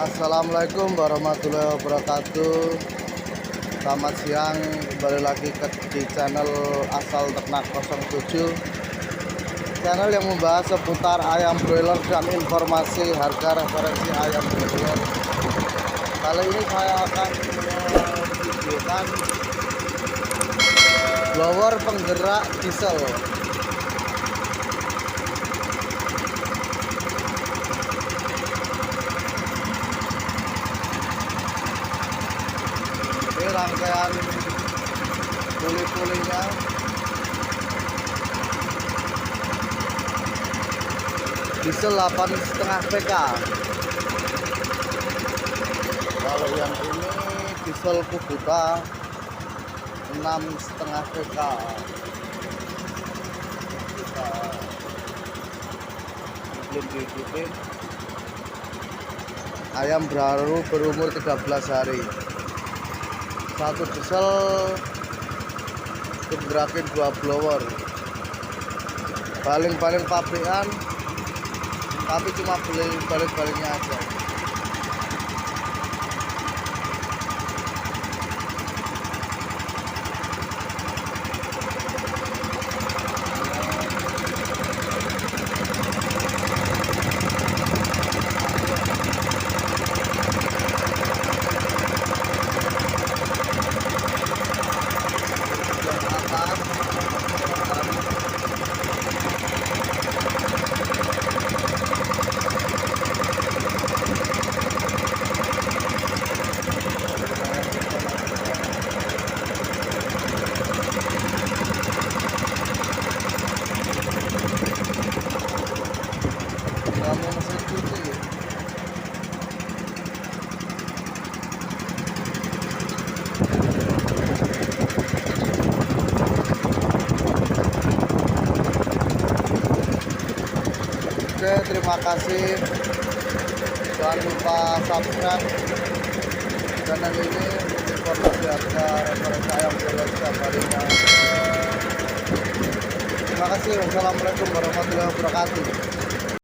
Assalamualaikum warahmatullahi wabarakatuh. Selamat siang, kembali lagi di channel Asal Ternak 07, channel yang membahas seputar ayam broiler dan informasi harga referensi ayam broiler. Kali ini saya akan memvideokan blower penggerak diesel. Ini rangkaian puli-pulinya, diesel 8,5 PK. Kalau yang ini diesel Kubota 6,5 PK. Kita belum diikuti. Ayam baru berumur 13 hari. Satu diesel gerakin 2 blower, baling-baling pabrikan, tapi cuma beli balik-baliknya aja. Kamu mesin cuci. Oke, terima kasih. Jangan lupa subscribe channel ini untuk informasi harga referensi ayam broiler setiap harinya. Terima kasih. Wassalamualaikum warahmatullahi wabarakatuh.